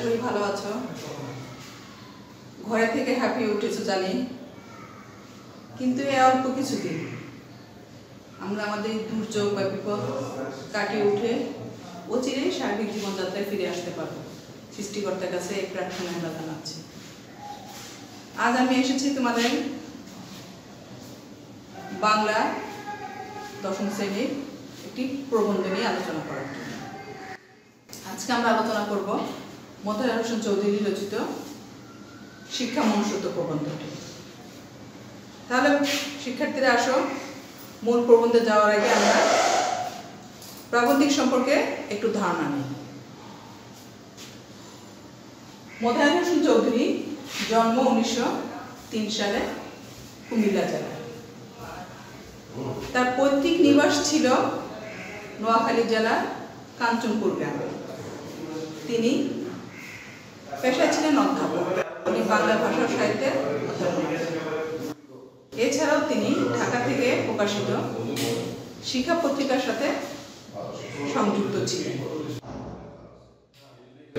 করি ভালো আছো। ঘরে থেকে হাঁপিয়ে উঠেছো জানি, কিন্তু এই অল্প কিছুদিন আমরা আমাদের দুর্যোগ বা বিপদ কাটিয়ে উঠে অচিরেই স্বাভাবিক জীবনযাত্রায় ফিরে আসতে পারবো। সৃষ্টিকর্তার কাছে এই প্রার্থনা আমরা জানাচ্ছি। আজ আমি এসেছি তোমাদের বাংলা দশম শ্রেণীর একটি প্রবন্ধ নিয়ে আলোচনা করার জন্য। আজকে আমরা আলোচনা করব মোতাহার হোসেন চৌধুরী রচিত শিক্ষা মনুষ্যত্ব প্রবন্ধটি। তাহলে শিক্ষার্থীরা আসো, মূল প্রবন্ধে যাওয়ার আগে আমরা প্রাবন্ধিক সম্পর্কে একটু ধারণা নিই। মোতাহার হোসেন চৌধুরী জন্ম 1903 সালে কুমিল্লা জেলায়। তার পৈতৃক নিবাস ছিল নোয়াখালী জেলার কাঞ্চনপুর গ্রামে। তিনি পেশায় ছিলেন অধ্যাপক। তিনি বাংলা ভাষা ও সাহিত্যের অধ্যাপক। এছাড়াও তিনি ঢাকা থেকে প্রকাশিত শিক্ষা পত্রিকার সাথে সংযুক্ত ছিলেন।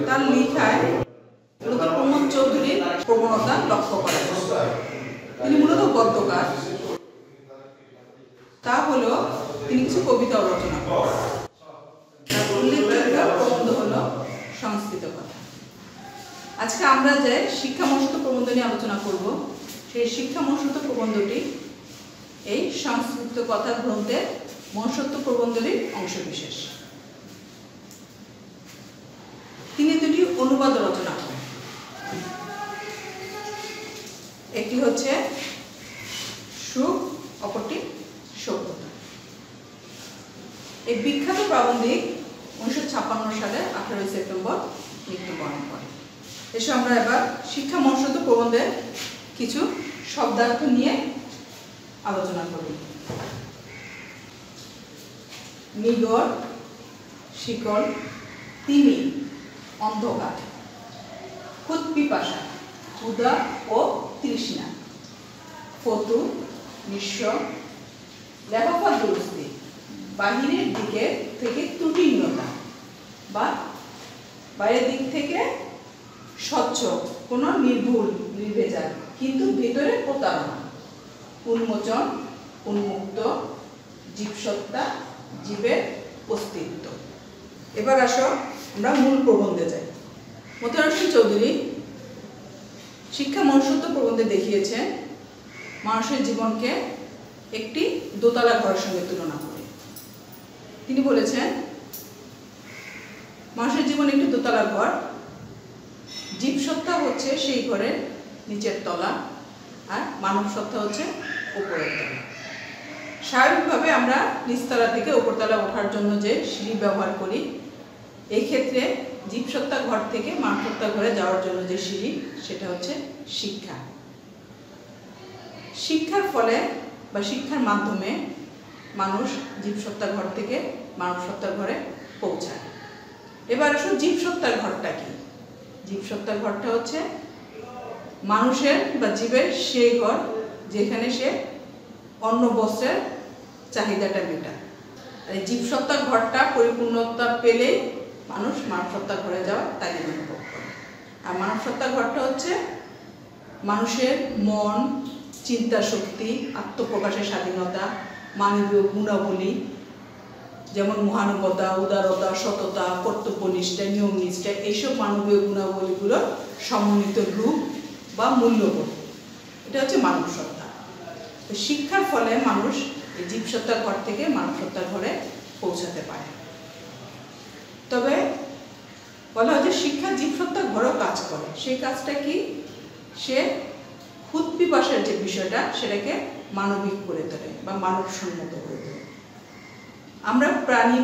তার লেখায় মূলত প্রমোদ চৌধুরীর প্রবণতা লক্ষ্য করা যায়। তিনি মূলত গদ্যকার। তা হলো তিনি কিছু কবিতাও রচনা করেন। তার উল্লেখযোগ্য প্রবন্ধ হলো সংস্কৃত কথা। আজকে আমরা যে শিক্ষা মনুষ্যত্ব প্রবন্ধ নিয়ে আলোচনা করব, সেই শিক্ষা মনুষ্যত্ব প্রবন্ধটি এই সংস্কৃত কথা গ্রন্থের মনুষ্যত্ব প্রবন্ধেরই অংশবিশেষ। তিনি দুটি অনুবাদ রচনা করেন। একটি হচ্ছে সুখ, অপরটি সভ্যতা। এই বিখ্যাত প্রাবন্ধিক 1956 সালে 18 সেপ্টেম্বর মৃত্যুবরণ করেন। এসে আমরা এবার শিক্ষা মনুষ্যত্ব প্রবন্ধের কিছু শব্দার্থ নিয়ে আলোচনা করি। নিগড়, শিকল, তিমি, অন্ধকার, ক্ষুৎপিপাসা, ক্ষুধা ও তৃষ্ণা, ফতু, নিঃস্ব, লেখাপড়া দুরস্তি, বাহিরের দিকে থেকে ত্রুটিহীনতা বা বাইরের দিক থেকে স্বচ্ছ, কোনো নির্ভুল নির্ভেজাল, কিন্তু ভিতরে প্রতারণা, উন্মোচন, উন্মুক্ত, জীবসত্তা, জীবের অস্তিত্ব। এবার আসো আমরা মূল প্রবন্ধে যাই। মোতাহার হোসেন চৌধুরী শিক্ষা মনুষ্যত্ব প্রবন্ধে দেখিয়েছেন মানুষের জীবনকে একটি দোতলা ঘরের সঙ্গে তুলনা করে। তিনি বলেছেন মানুষের জীবন একটি দোতলা ঘর। জীবসত্তা হচ্ছে সেই ঘরের নিচের তলা, আর মানব সত্তা হচ্ছে উপরের তলা। স্বাভাবিকভাবে আমরা নিচতলা থেকে উপরতলা ওঠার জন্য যে সিঁড়ি ব্যবহার করি, এই ক্ষেত্রে জীবসত্তা ঘর থেকে মানব সত্তা ঘরে যাওয়ার জন্য যে সিঁড়ি, সেটা হচ্ছে শিক্ষা। শিক্ষার ফলে বা শিক্ষার মাধ্যমে মানুষ জীবসত্তা ঘর থেকে মানব সত্তার ঘরে পৌঁছায়। এবার আসুন জীবসত্তার ঘরটা কি। জীবসত্তার ঘরটা হচ্ছে মানুষের বা জীবের সেই ঘর যেখানে সে অন্ন বস্ত্রের চাহিদাটা মেটায়। আর এই জীবসত্তার ঘরটা পরিপূর্ণতা পেলেই মানুষ মানব সত্তার ঘরে যাওয়ার তাগিদ অনুভব করে। আর মানব সত্তার ঘরটা হচ্ছে মানুষের মন, চিন্তা শক্তি, আত্মপ্রকাশের স্বাধীনতা, মানবীয় গুণাবলী যেমন মহানুভবতা, উদারতা, সততা, কর্তব্যনিষ্ঠা, নিয়মনিষ্ঠা, এইসব মানবীয় গুণাবলীগুলোর সমন্বিত রূপ বা মূল্যবোধ, এটা হচ্ছে মানব সত্তা। তো শিক্ষার ফলে মানুষ এই জীবসত্তার ঘর থেকে মানব সত্তার ঘরে পৌঁছাতে পারে। তবে বলা হয় যে শিক্ষা জীবসত্তার ঘরেও কাজ করে। সেই কাজটা কি? সে ক্ষুৎপিপাসার যে বিষয়টা, সেটাকে মানবিক করে তোলে বা মানবসম্মত করে তোলে। আমরা প্রাণী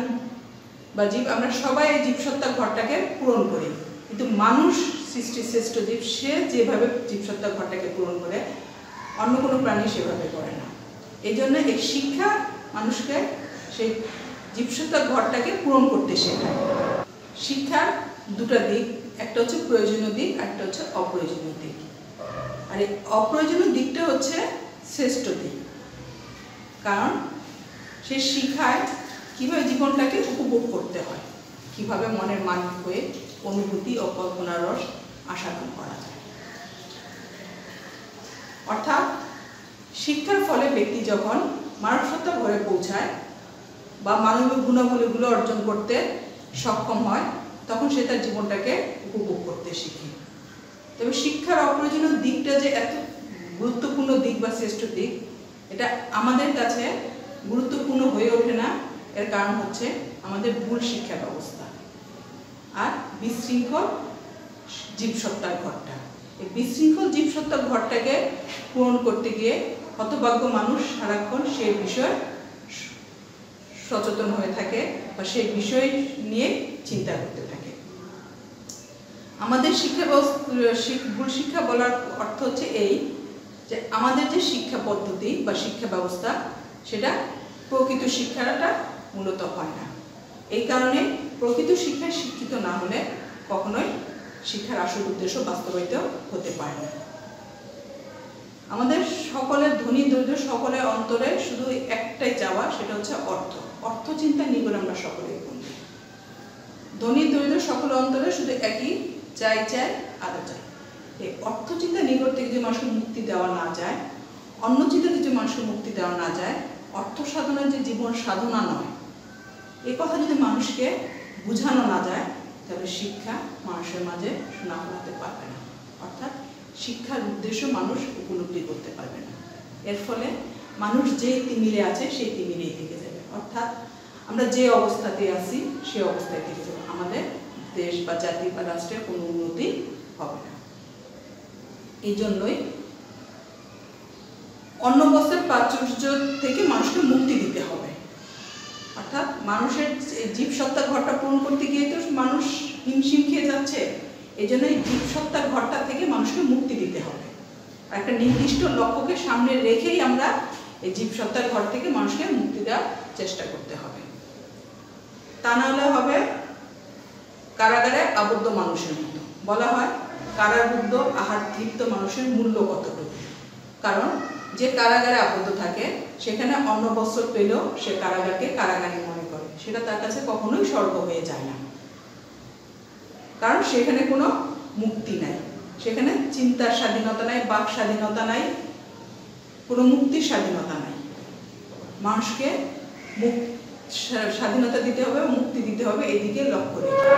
বা জীব, আমরা সবাই এই জীবসত্তার ঘরটাকে পূরণ করি, কিন্তু মানুষ সৃষ্টির শ্রেষ্ঠ জীব, সে যেভাবে জীবসত্তার ঘরটাকে পূরণ করে অন্য কোনো প্রাণী সেভাবে করে না। এই জন্য এই শিক্ষা মানুষকে সেই জীবসত্তার ঘরটাকে পূরণ করতে শেখায়। শিক্ষার দুটা দিক, একটা হচ্ছে প্রয়োজনীয় দিক, একটা হচ্ছে অপ্রয়োজনীয় দিক। আর এই অপ্রয়োজনীয় দিকটা হচ্ছে শ্রেষ্ঠ দিক, কারণ সে শিখায় কীভাবে জীবনটাকে উপভোগ করতে হয়, কীভাবে মনের মালিক হয়ে অনুভূতি ও কল্পনার রস আস্বাদন করা যায়। অর্থাৎ শিক্ষার ফলে ব্যক্তি যখন মানবসত্তার ঘরে পৌঁছায় বা মানবিক গুণাবলীগুলো অর্জন করতে সক্ষম হয়, তখন সে তার জীবনটাকে উপভোগ করতে শিখে। তবে শিক্ষার অপ্রয়োজনীয় দিকটা যে এত গুরুত্বপূর্ণ দিক বা শ্রেষ্ঠ দিক, এটা আমাদের কাছে গুরুত্বপূর্ণ হয়ে ওঠে না। এর কারণ হচ্ছে আমাদের ভুল শিক্ষা ব্যবস্থা আর বিশৃঙ্খল জীবসত্তার ঘরটা। এই বিশৃঙ্খল জীবসত্তার ঘরটাকে পূরণ করতে গিয়ে হতভাগ্য মানুষ সারাক্ষণ সেই বিষয়ে সচেতন হয়ে থাকে বা সেই বিষয় নিয়ে চিন্তা করতে থাকে। আমাদের শিক্ষা ভুল শিক্ষা বলার অর্থ হচ্ছে এই যে আমাদের যে শিক্ষা পদ্ধতি বা শিক্ষা ব্যবস্থা সেটা প্রকৃত শিক্ষাটা মূলত হয় না। এই কারণে প্রকৃত শিক্ষায় শিক্ষিত না হলে কখনোই শিক্ষার আসল উদ্দেশ্য বাস্তবায়িত হতে পারে না। আমাদের সকলের ধনী দরিদ্র সকলের অন্তরে শুধু একটাই চাওয়া, সেটা হচ্ছে অর্থ। অর্থ চিন্তা নিগড়ে আমরা সকলেই বন্ধু। ধনী দরিদ্র সকলের অন্তরে শুধু একই চাই আরো চাই। এই অর্থ চিন্তা নিগড় থেকে যদি মানুষকে মুক্তি দেওয়া না যায়, অন্য চিন্তা যদি মানুষকে মুক্তি দেওয়া না যায়, অর্থ সাধনার যে জীবন সাধনা নয়, এই কথা যদি মানুষকে বোঝানো না যায়, তাহলে শিক্ষা মানুষের মাঝে শোনা হতে পারবে না। অর্থাৎ শিক্ষার উদ্দেশ্য মানুষ উপলব্ধি করতে পারবে না। এর ফলে মানুষ যে তিমিরে আছে সেই তিমিরেই থেকে যাবে। অর্থাৎ আমরা যে অবস্থাতে আছি সেই অবস্থায় থেকে যাবে। আমাদের দেশ বা জাতি বা রাষ্ট্রের কোনো উন্নতি হবে না। এই জন্যই অন্য বস্ত্রের প্রাচুর্য থেকে মানুষকে মুক্তি দিতে হবে। অর্থাৎ মানুষের জীবসত্তার ঘরটা পূরণ করতে গিয়ে তো মানুষ হিমশিম খেয়ে যাচ্ছে। এই জন্য এই জীবসত্তার ঘরটা থেকে মানুষকে মুক্তি দিতে হবে। আর একটা নির্দিষ্ট লক্ষ্যকে সামনে রেখেই আমরা এই জীবসত্তার ঘর থেকে মানুষকে মুক্তি দেওয়ার চেষ্টা করতে হবে। তা নাহলে হবে কারাগারে আবদ্ধ মানুষের মতো। বলা হয় কারারুদ্ধ আহার তৃপ্ত মানুষের মূল্য কতটুকু। কারণ যে কারাগারে আবদ্ধ থাকে সেখানে অন্ন বস্ত্র পেলেও সে কারাগারকে কারাগারই মনে করে। সেটা তার কাছে কখনোই স্বর্গ হয়ে যায় না, কারণ সেখানে কোনো মুক্তি নাই, সেখানে চিন্তার স্বাধীনতা নাই, বাক স্বাধীনতা নাই, কোনো মুক্তির স্বাধীনতা নাই। মানুষকে স্বাধীনতা দিতে হবে, মুক্তি দিতে হবে, এদিকে লক্ষ্য রেখে।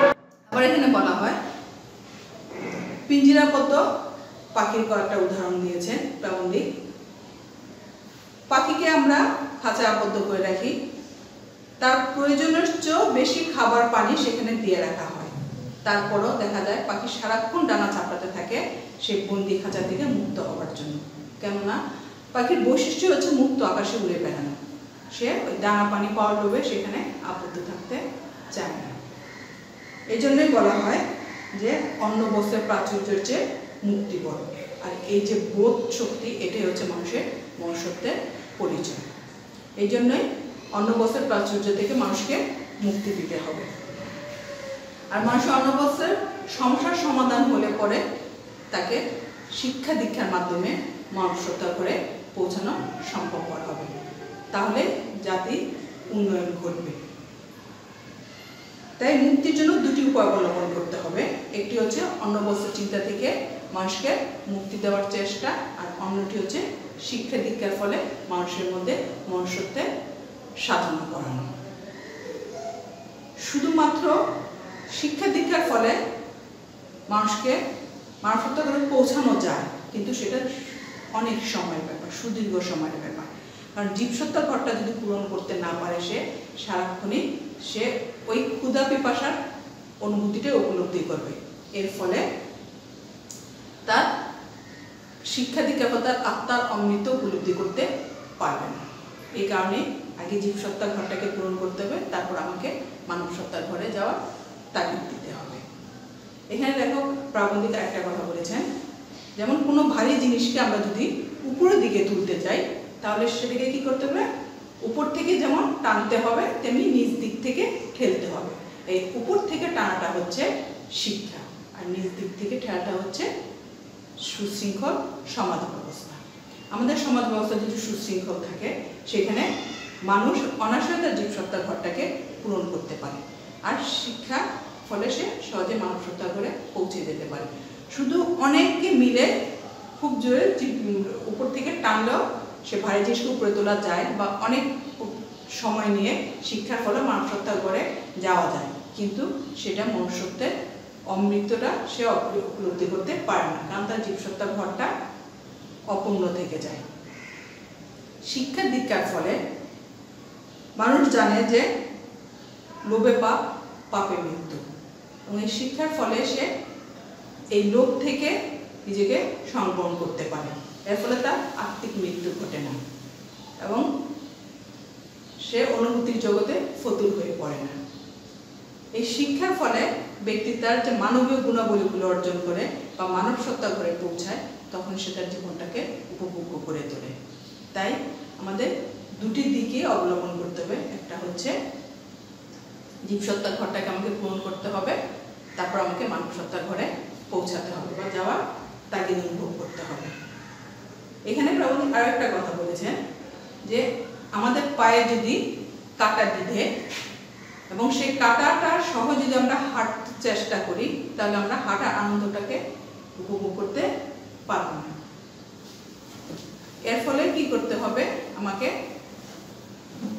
আবার এখানে বলা হয় পিঞ্জিরাবদ্ধ পাখির কয়েকটা উদাহরণ দিয়েছেন প্রাবন্ধিক। পাখিকে আমরা খাঁচায় আবদ্ধ করে রাখি, তার প্রয়োজনের চেয়েও বেশি খাবার পানি সেখানে দিয়ে রাখা হয়, তারপরও দেখা যায় পাখি সারাক্ষণ ডানা চাপড়াতে থাকে সেই বন্দি খাঁচা থেকে মুক্ত হওয়ার জন্য। কেননা পাখির বৈশিষ্ট্য হচ্ছে মুক্ত আকাশে উড়ে বেড়ানো। সে ওই দানা পানি পাওয়ার লোভে সেখানে আবদ্ধ থাকতে চায় না। এই জন্যই বলা হয় যে অন্ন বস্ত্রের প্রাচুর্যের চেয়ে মুক্তি বড়। আর এই যে বোধ শক্তি, এটাই হচ্ছে মানুষের মনুষ্যত্বের পরিচয়। এই জন্যই অন্ন বস্ত্রের প্রাচুর্য থেকে মানুষকে মুক্তি দিতে হবে। আর মানুষের অন্ন বস্ত্রের সমস্যার সমাধান হলে পরে তাকে শিক্ষা দীক্ষার মাধ্যমে মনুষ্যত্বের করে পৌঁছানো সম্ভবপর হবে। তাহলে জাতি উন্নয়ন ঘটবে। তাই মুক্তির জন্য দুটি উপায় অবলম্বন করতে হবে। একটি হচ্ছে অন্ন বস্ত্র চিন্তা থেকে মানুষকে মুক্তি দেওয়ার চেষ্টা, আর অন্যটি হচ্ছে শিক্ষা দীক্ষার ফলে মানুষের মধ্যে মনুষ্যত্বের সাধনা করানো। শুধুমাত্র শিক্ষা দীক্ষার ফলে মানুষকে মনুষ্যত্বের করে পৌঁছানো যায়, কিন্তু সেটা অনেক সময়ের ব্যাপার, সুদীর্ঘ সময়ের ব্যাপার। কারণ জীবসত্তার ঘরটা যদি পূরণ করতে না পারে সে সারাক্ষণই সে ওই ক্ষুধা পিপাসার অনুভূতিটা উপলব্ধি করবে। এর ফলে তার শিক্ষা দীক্ষা বা তার আত্মার অমৃত উপলব্ধি করতে পারবে না। এই কারণে আগে জীবসত্তার ঘরটাকে পূরণ করতে হবে, তারপর আমাকে মানব সত্তার ঘরে যাওয়ার তাগিদ দিতে হবে। এখানে লেখক প্রাবন্ধিক একটা কথা বলেছেন, যেমন কোনো ভারী জিনিসকে আমরা যদি উপরের দিকে তুলতে চাই, তাহলে সেটাকে কি করতে হবে? উপর থেকে যেমন টানতে হবে তেমনি নিচ দিক থেকে ঠেলতে হবে। এই উপর থেকে টানাটা হচ্ছে শিক্ষা, আর নিচ দিক থেকে ঠেলাটা হচ্ছে সুশৃঙ্খল সমাজ ব্যবস্থা। আমাদের সমাজ ব্যবস্থা যদি সুশৃঙ্খল থাকে, সেখানে মানুষ অনায়াসে তার জীবসত্তার ঘরটাকে পূরণ করতে পারে। আর শিক্ষা ফলে সে সহজে মানব সত্তার ঘরে পৌঁছে যেতে পারে। শুধু অনেককে মিলে খুব জোরে উপর থেকে টানলেও সে ভারী জিনিসকে উপরে তোলা যায়, বা অনেক সময় নিয়ে শিক্ষার ফলে মানব সত্তার ঘরে যাওয়া যায়, কিন্তু সেটা মনুষ্যত্বের অমৃতটা সে উপলব্ধি করতে পারে না, কারণ তার জীবসত্তার ঘরটা অপূর্ণ থেকে যায়। শিক্ষা দীক্ষার ফলে মানুষ জানে যে লোভে পাপ, পাপে মৃত্যু, এবং এই শিক্ষার ফলে সে এই লোভ থেকে নিজেকে সংবরণ করতে পারে। এর ফলে তার আত্মিক মৃত্যু ঘটে না এবং সে অনুভূতির জগতে ফতুর হয়ে পড়ে না। এই শিক্ষার ফলে ব্যক্তি তার যে মানবীয় গুণাবলীগুলো অর্জন করে বা মানব সত্তা ঘরে পৌঁছায়, তখন সে তার জীবনটাকে উপভোগ্য করে তোলে। তাই আমাদের দুটি দিকে অবলম্বন করতে হবে। একটা হচ্ছে জীবসত্তার ঘরটাকে আমাকে পূরণ করতে হবে, তারপর আমাকে মানব সত্তার ঘরে পৌঁছাতে হবে বা যাওয়ার তাগিদ অনুভব করতে হবে। এখানে প্রভু আরো একটা কথা বলেছেন যে আমাদের পায়ে যদি কাঁটা বিঁধে এবং সেই কাঁটাটা সহ যদি আমরা হাঁটতে চেষ্টা করি, তাহলে আমরা হাঁটার আনন্দটাকে উপভোগ করতে পারব না। এর ফলে কি করতে হবে, আমাকে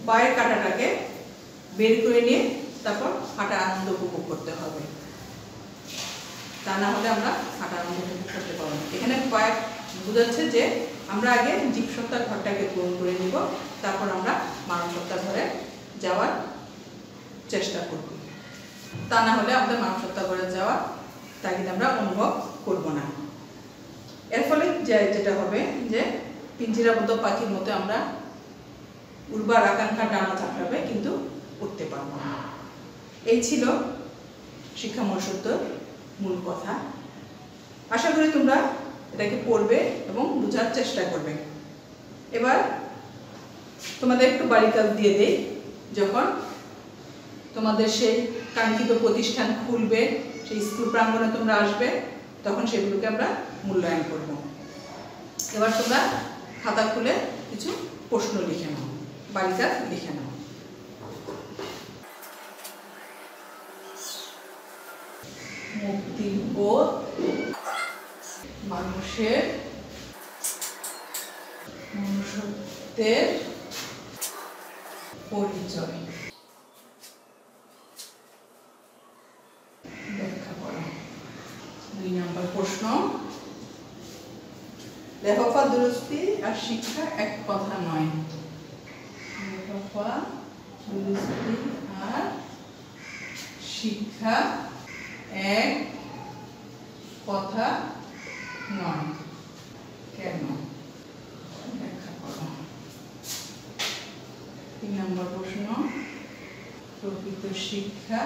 পায়ের কাঁটাটাকে বের করে নিয়ে তারপর হাঁটার আনন্দ উপভোগ করতে হবে, তা না হলে আমরা হাঁটার আনন্দ উপভোগ করতে পারবো না। এখানে পায়ে বোঝাচ্ছে যে আমরা আগে জীবসত্তার ঘরটাকে পূরণ করে নিব, তারপর আমরা মানব সত্তার ঘরে যাওয়ার চেষ্টা করব, তা না হলে আমাদের মানব সত্তার ঘরে যাওয়ার তাগিদ আমরা অনুভব করব না। এর ফলে যেটা হবে যে পিঞ্জিরাবদ্ধ পাখির মতো আমরা উড়বার আকাঙ্ক্ষা ডানা চাপড়াবে কিন্তু উঠতে পারব না। এই ছিল শিক্ষা মনুষ্যত্বের মূল কথা। আশা করি তোমরা এটাকে পড়বে এবং বোঝার চেষ্টা করবে। এবার তোমাদের একটু বাড়ি কাজ দিয়ে দেই। যখন তোমাদের সেই কাঙ্ক্ষিত প্রতিষ্ঠান খুলবে, সেই স্কুল প্রাঙ্গণে তোমরা আসবে, তখন সেগুলোকে আমরা মূল্যায়ন করব। এবার তোমরা খাতা খুলে কিছু প্রশ্ন লিখে নাও, বাড়ি কাজ লিখে নাও। মুক্তিবোধ মানুষের মনুষ্যত্বের পরিচয়। ব্যাখ্যা করো। 2 নম্বর প্রশ্ন, লেফাফা দুরস্তি আর শিক্ষা এক কথা নয়। লেফাফা দুরস্তি আর শিক্ষা এক কথা নয়, কেন? ব্যাখ্যা করো। 3 নম্বর প্রশ্ন, প্রকৃত শিক্ষা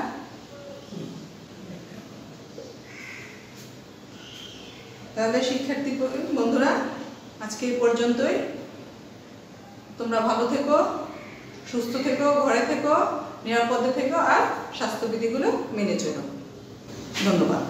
কি? তাহলে শিক্ষার্থী বন্ধুরা, আজকে এই পর্যন্তই। তোমরা ভালো থেকো, সুস্থ থেকো, ঘরে থেকো, নিরাপদে থেকো আর স্বাস্থ্যবিধিগুলো মেনে চলো। ধন্যবাদ।